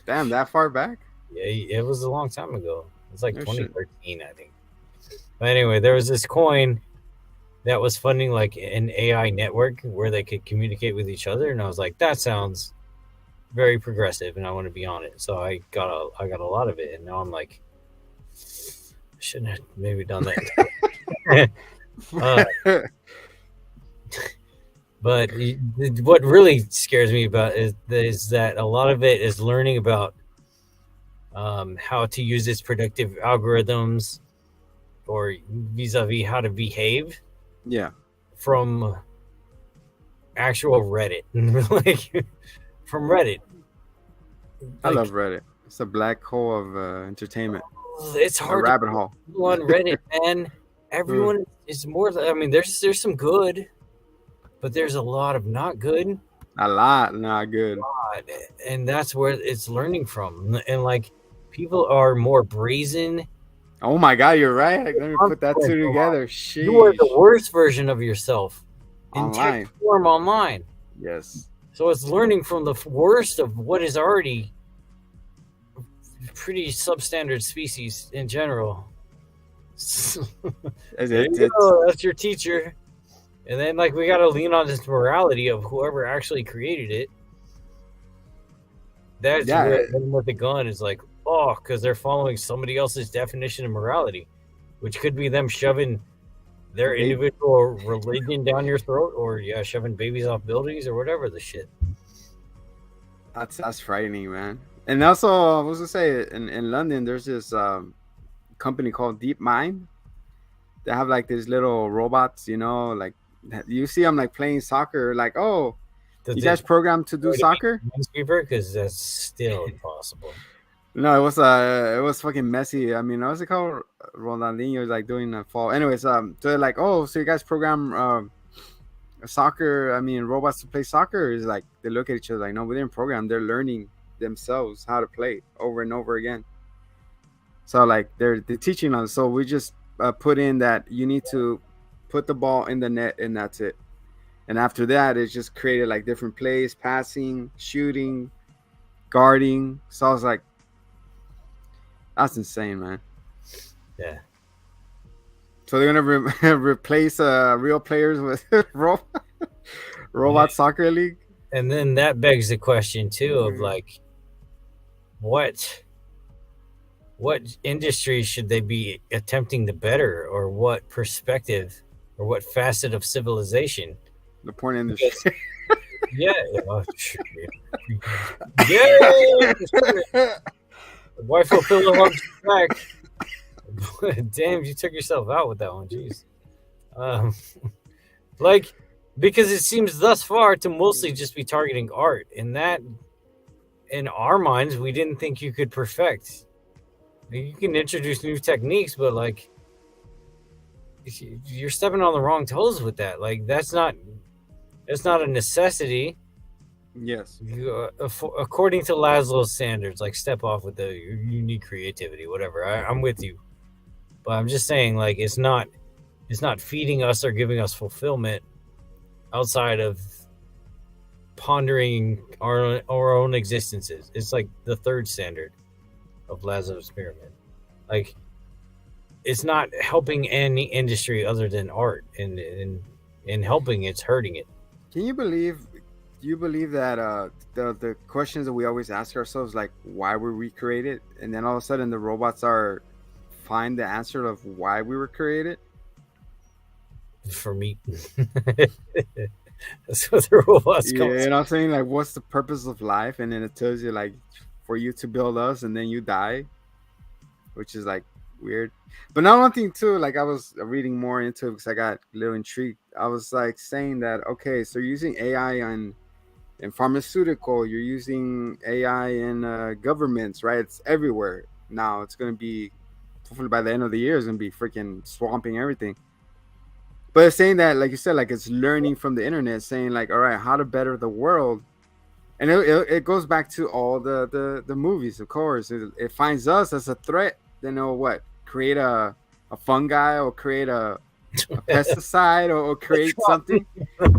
[SPEAKER 2] Damn, that far back?
[SPEAKER 1] Yeah, it was a long time ago. It's like 2013, I think. But anyway, there was this coin that was funding like an AI network where they could communicate with each other, and I was like, that sounds very progressive, and I want to be on it. So I got a lot of it, and now I'm like, I shouldn't have maybe done that. But what really scares me about is that a lot of it is learning about how to use its predictive algorithms or vis-a-vis how to behave.
[SPEAKER 2] Yeah.
[SPEAKER 1] From actual Reddit. Like from Reddit.
[SPEAKER 2] I love Reddit. It's a black hole of entertainment.
[SPEAKER 1] It's hard.
[SPEAKER 2] A rabbit hole.
[SPEAKER 1] On Reddit, man. Everyone is more. I mean, there's some good, but there's a lot of not good.
[SPEAKER 2] A lot not good.
[SPEAKER 1] And that's where it's learning from. And like, people are more brazen.
[SPEAKER 2] Oh my God, you're right. Let me put that two together. Sheesh.
[SPEAKER 1] You are the worst version of yourself in
[SPEAKER 2] online.
[SPEAKER 1] text form online.
[SPEAKER 2] Yes.
[SPEAKER 1] So it's learning from the worst of what is already pretty substandard species in general. That's your teacher. And then like we gotta lean on this morality of whoever actually created it. That's what the gun is like, oh, because they're following somebody else's definition of morality, which could be them shoving their individual religion down your throat, or shoving babies off buildings or whatever the shit.
[SPEAKER 2] That's frightening, man. And also, I was gonna say in London, there's this company called DeepMind. They have like these little robots, you know, like you see them like playing soccer. Like, oh, you guys programmed to do soccer?
[SPEAKER 1] Because that's still impossible.
[SPEAKER 2] No, it was fucking messy. I mean, what's it called? Ronaldinho is like doing a fall. Anyways, so they're like, oh, so you guys program soccer? I mean, robots to play soccer? Is like they look at each other like, no, we didn't program. They're learning themselves how to play over and over again. So like they're teaching us. So we just put in that you need to put the ball in the net and that's it. And after that, it's just created like different plays, passing, shooting, guarding. So I was like, that's insane, man.
[SPEAKER 1] Yeah.
[SPEAKER 2] So they're gonna replace real players with robot soccer league.
[SPEAKER 1] And then that begs the question too of like, what industry should they be attempting to better, or what perspective, or what facet of civilization?
[SPEAKER 2] The porn industry.
[SPEAKER 1] Yeah. Yeah. Why fulfill the back? Damn, you took yourself out with that one. Jeez. Like, because it seems thus far to mostly just be targeting art, and that, in our minds, we didn't think you could perfect. You can introduce new techniques, but like, you're stepping on the wrong toes with that. Like, that's not a necessity.
[SPEAKER 2] Yes.
[SPEAKER 1] According to Laszlo's standards, like step off with the unique creativity, whatever. I'm with you, but I'm just saying, like, it's not feeding us or giving us fulfillment outside of pondering our own existences. It's like the third standard of Laszlo's pyramid. Like, it's not helping any industry other than art, and in helping, it's hurting it.
[SPEAKER 2] Can you believe? Do you believe that the questions that we always ask ourselves, like why were we created, and then all of a sudden the robots are find the answer of why we were created?
[SPEAKER 1] For me, that's what the robots
[SPEAKER 2] Yeah,
[SPEAKER 1] come.
[SPEAKER 2] you know what I'm saying? Like, what's the purpose of life? And then it tells you like for you to build us, and then you die, which is like weird. But now one thing too, like I was reading more into it because I got a little intrigued. I was like saying that okay, so you're using AI on in pharmaceutical, you're using AI in governments, right? It's everywhere now. It's gonna be hopefully by the end of the year, it's gonna be freaking swamping everything. But it's saying that, like you said, like it's learning from the internet, saying like, all right, how to better the world, and it goes back to all the movies, of course. It finds us as a threat, then it'll what create a fungi or create a pesticide or create something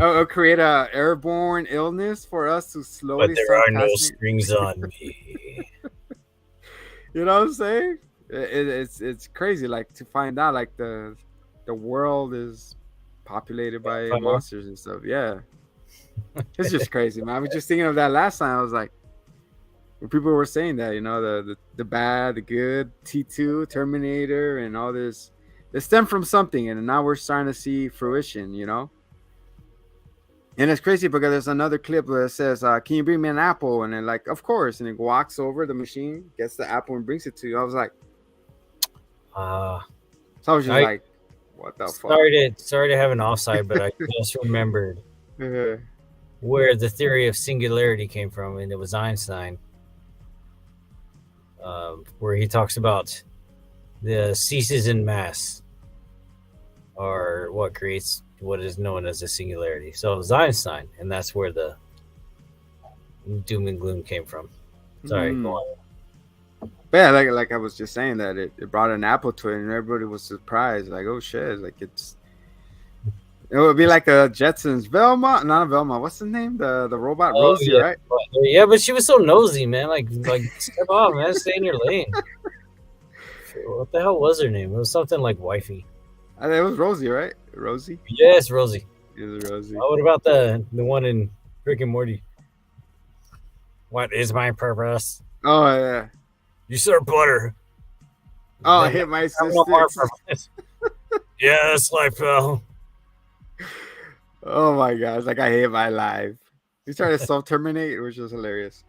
[SPEAKER 2] or create a airborne illness for us to
[SPEAKER 1] But
[SPEAKER 2] slowly
[SPEAKER 1] there
[SPEAKER 2] start
[SPEAKER 1] are no
[SPEAKER 2] passing.
[SPEAKER 1] strings on me.
[SPEAKER 2] You know what I'm saying? It's crazy, like to find out like the world is populated by monsters and stuff. Yeah, it's just crazy, man. I was just thinking of that last time. I was like, when people were saying that, you know, the bad, the good, T2, Terminator, and all this, it stemmed from something, and now we're starting to see fruition, you know. And it's crazy because there's another clip where it says, "Can you bring me an apple?" And then like, of course, and it walks over the machine, gets the apple, and brings it to you. I was like,
[SPEAKER 1] Uh,
[SPEAKER 2] so I was just
[SPEAKER 1] I
[SPEAKER 2] like, what the fuck?
[SPEAKER 1] sorry to have an offside, but I just remembered
[SPEAKER 2] Uh,
[SPEAKER 1] where the theory of singularity came from, and it was Einstein, where he talks about the ceases in mass, or what creates what is known as a singularity. So it was Einstein, and that's where the doom and gloom came from. Sorry, go on.
[SPEAKER 2] But yeah, like I was just saying that it brought an apple to it, and everybody was surprised, like, oh shit, like it would be like a Jetsons Velma, not Velma. What's the name? The robot
[SPEAKER 1] Oh
[SPEAKER 2] Rosie,
[SPEAKER 1] yeah,
[SPEAKER 2] right?
[SPEAKER 1] yeah, but she was so nosy, man. Like step off, man. Stay in your lane. What the hell was her name? It was something like wifey.
[SPEAKER 2] I think it was Rosie, right? Rosie.
[SPEAKER 1] Yes, Rosie.
[SPEAKER 2] It was Rosie.
[SPEAKER 1] What about the one in Rick and Morty? What is my purpose?
[SPEAKER 2] Oh yeah.
[SPEAKER 1] You serve butter.
[SPEAKER 2] Oh, I hit my
[SPEAKER 1] No more
[SPEAKER 2] assistant.
[SPEAKER 1] Yes, life fell.
[SPEAKER 2] Oh my gosh, like I hate my life. He started to self terminate, which was hilarious.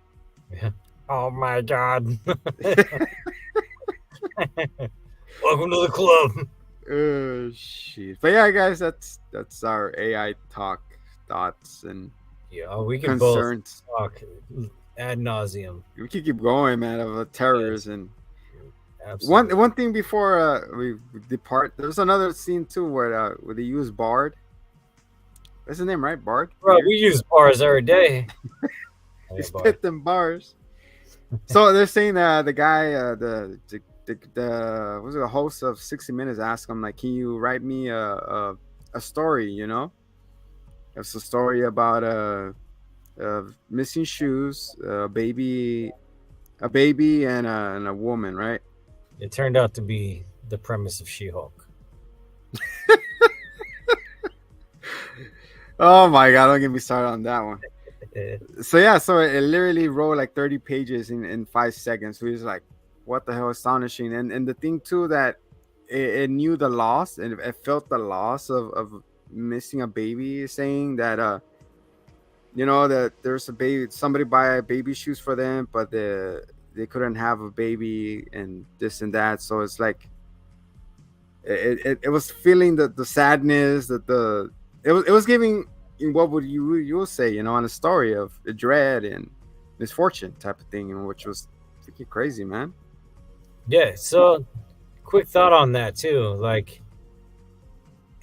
[SPEAKER 1] Yeah. Oh my god. Welcome to the club.
[SPEAKER 2] Oh shit. But yeah, guys, that's our AI talk, thoughts, and
[SPEAKER 1] Yeah, we can
[SPEAKER 2] concerns.
[SPEAKER 1] both talk ad nauseum.
[SPEAKER 2] We can keep going, man, of terrors.
[SPEAKER 1] Yes.
[SPEAKER 2] And
[SPEAKER 1] Absolutely.
[SPEAKER 2] one thing before we depart, there's another scene too where they use Bard. That's his name, right? Bard.
[SPEAKER 1] Bro, we use bars every day.
[SPEAKER 2] He spit them bars. So they're saying the guy, the was it the host of 60 Minutes asked him like, can you write me a story? You know, it's a story about missing shoes, a baby, and a woman, right?
[SPEAKER 1] It turned out to be the premise of She-Hulk.
[SPEAKER 2] Oh my god, don't get me started on that one. So yeah, so it literally wrote like 30 pages in 5 seconds. So he's like, what the hell, astonishing. And the thing too that it knew the loss, and it felt the loss of missing a baby, saying that you know that there's a baby, somebody buy baby shoes for them, but they couldn't have a baby and this and that. So it's like it was feeling the sadness, that it was giving, what would you say, you know, on a story of dread and misfortune type of thing, which was freaking crazy, man.
[SPEAKER 1] Yeah, so quick thought on that too. Like,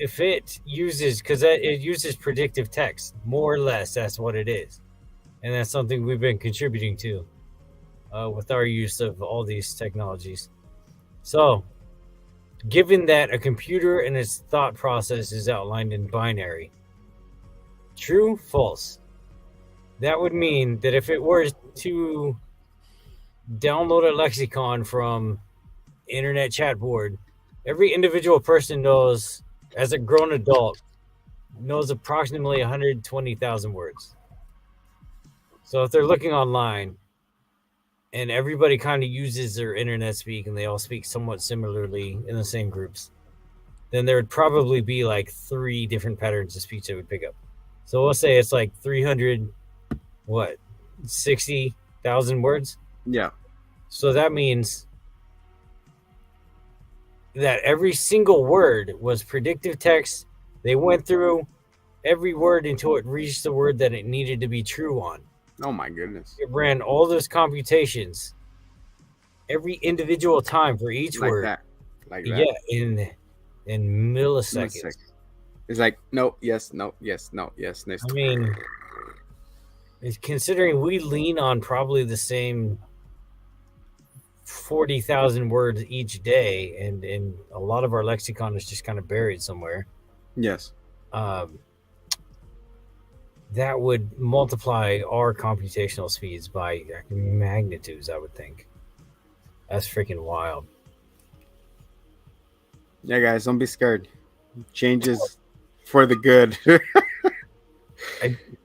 [SPEAKER 1] if it uses, because it uses predictive text, more or less, that's what it is. and that's something we've been contributing to with our use of all these technologies. So, given that a computer and its thought process is outlined in binary, true, false, that would mean that if it were to download a lexicon from internet chat board, every individual person knows, as a grown adult, knows approximately 120,000 words. So if they're looking online and everybody kind of uses their internet speak and they all speak somewhat similarly in the same groups, then there would probably be like 3 different patterns of speech that would pick up. So we'll say it's like 300, what, 60,000 words.
[SPEAKER 2] Yeah.
[SPEAKER 1] So that means that every single word was predictive text. They went through every word until it reached the word that it needed to be true on.
[SPEAKER 2] Oh my goodness.
[SPEAKER 1] It ran all those computations every individual time for each
[SPEAKER 2] Like
[SPEAKER 1] word.
[SPEAKER 2] that. Like that.
[SPEAKER 1] Yeah, in milliseconds.
[SPEAKER 2] It's like no, yes, no, yes, no, yes, next.
[SPEAKER 1] I mean, considering we lean on probably the same 40,000 words each day, and a lot of our lexicon is just kind of buried somewhere.
[SPEAKER 2] Yes.
[SPEAKER 1] That would multiply our computational speeds by magnitudes, I would think. That's freaking wild.
[SPEAKER 2] Yeah, guys, don't be scared. Changes for the good.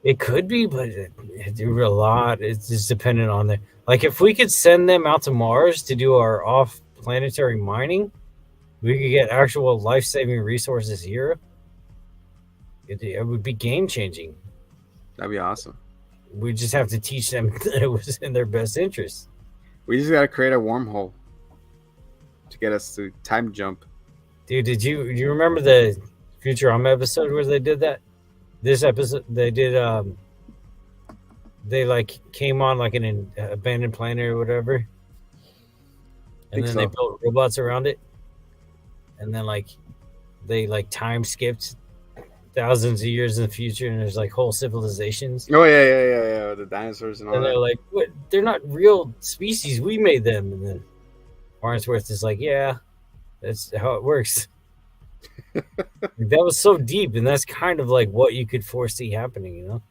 [SPEAKER 1] It could be, but it's a lot. It's just dependent on the. Like, if we could send them out to Mars to do our off-planetary mining, we could get actual life-saving resources here. It would be game-changing.
[SPEAKER 2] That'd be awesome.
[SPEAKER 1] We just have to teach them that it was in their best interest.
[SPEAKER 2] We just gotta create a wormhole to get us to time jump.
[SPEAKER 1] Dude, do you remember the Futurama episode where they did that? This episode they did. They like came on like an abandoned planet or whatever, and then they built robots around it, and then like they like time skipped thousands of years in the future, and there's like whole civilizations.
[SPEAKER 2] Oh yeah. The dinosaurs and all
[SPEAKER 1] and
[SPEAKER 2] that.
[SPEAKER 1] They're like, what? They're not real species. We made them. And then Farnsworth is like, yeah, that's how it works. That was so deep, and that's kind of like what you could foresee happening, you know?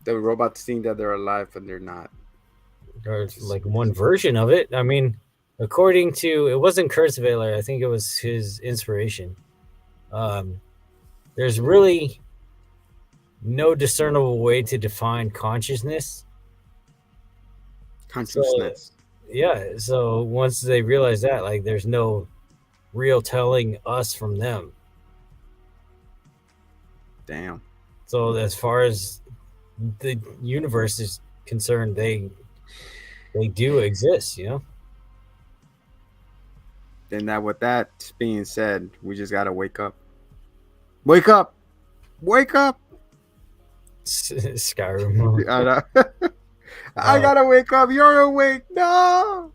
[SPEAKER 2] The robots think that they're alive, but they're not.
[SPEAKER 1] Or like one version of it. I mean, according to, it wasn't Kurzweiler, I think it was his inspiration. There's really no discernible way to define consciousness.
[SPEAKER 2] Consciousness.
[SPEAKER 1] So once they realize that, like, there's no real telling us from them.
[SPEAKER 2] Damn.
[SPEAKER 1] So as far as the universe is concerned, they do exist, you know?
[SPEAKER 2] Then that, with that being said, we just gotta wake up. Wake up! Wake up!
[SPEAKER 1] Skyrim.
[SPEAKER 2] I gotta wake up. You're awake. No.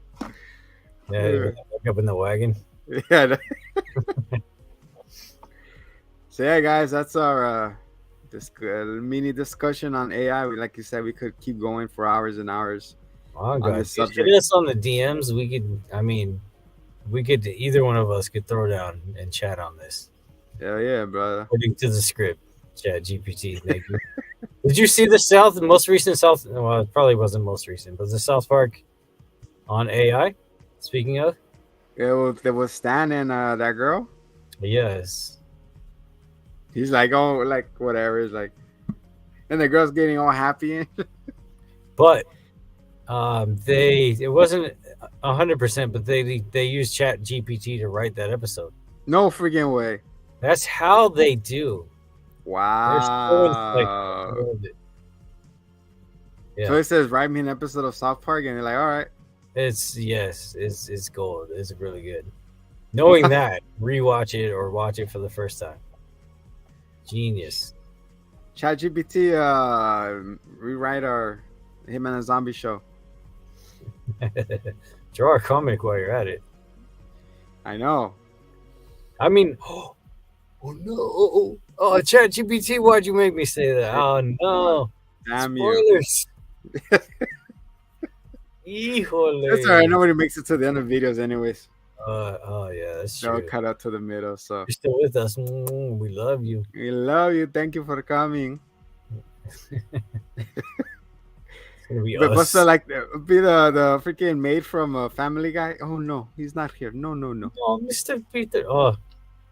[SPEAKER 1] Yeah, wake up in the wagon.
[SPEAKER 2] Yeah. So yeah, guys, that's our this mini discussion on AI. Like you said, we could keep going for hours and hours.
[SPEAKER 1] Oh, God. Hit us on the DMs. We could. I mean, we could. Either one of us could throw down and chat on this.
[SPEAKER 2] Hell yeah, brother.
[SPEAKER 1] According to the script, Chat GPT. Thank you. Did you see the most recent South? Well, it probably wasn't most recent, but the South Park on AI. Speaking of,
[SPEAKER 2] there was Stan and that girl.
[SPEAKER 1] Yes.
[SPEAKER 2] He's like, oh, like whatever. It's like, and the girl's getting all happy.
[SPEAKER 1] But it wasn't 100%, but they used Chat GPT to write that episode.
[SPEAKER 2] No freaking way.
[SPEAKER 1] That's how they do.
[SPEAKER 2] Wow.
[SPEAKER 1] Yeah.
[SPEAKER 2] So it says, write me an episode of South Park, and they're like, all right.
[SPEAKER 1] It's gold. It's really good. Knowing that, rewatch it or watch it for the first time. Genius.
[SPEAKER 2] ChatGPT, rewrite our Him and a Zombie show.
[SPEAKER 1] Draw a comic while you're at it.
[SPEAKER 2] I know.
[SPEAKER 1] I mean, oh no! Oh, ChatGPT, why'd you make me say that? Oh no!
[SPEAKER 2] Damn you.
[SPEAKER 1] Spoilers.
[SPEAKER 2] That's all right.
[SPEAKER 1] Híjole.
[SPEAKER 2] Nobody makes it to the end of videos, anyways.
[SPEAKER 1] Oh yeah, that's
[SPEAKER 2] They'll
[SPEAKER 1] true.
[SPEAKER 2] cut out to the middle. So
[SPEAKER 1] You're still with us. We love you.
[SPEAKER 2] we love you. Thank you for coming.
[SPEAKER 1] It's gonna be
[SPEAKER 2] But what's
[SPEAKER 1] us.
[SPEAKER 2] be the freaking maid from Family Guy? Oh no, he's not here. No.
[SPEAKER 1] Oh, Mr. Peter. Oh,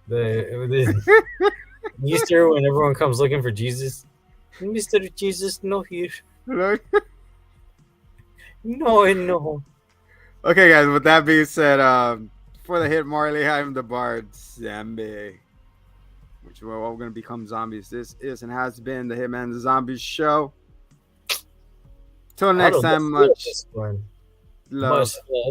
[SPEAKER 1] the Easter when everyone comes looking for Jesus. Mr. Jesus, no here. No.
[SPEAKER 2] Okay, guys. With that being said, for the hit Marley, I'm the Bard Zambi, which we're all gonna become zombies. This is and has been the Hitman the Zombies show. Till next time, much love.
[SPEAKER 1] Much love.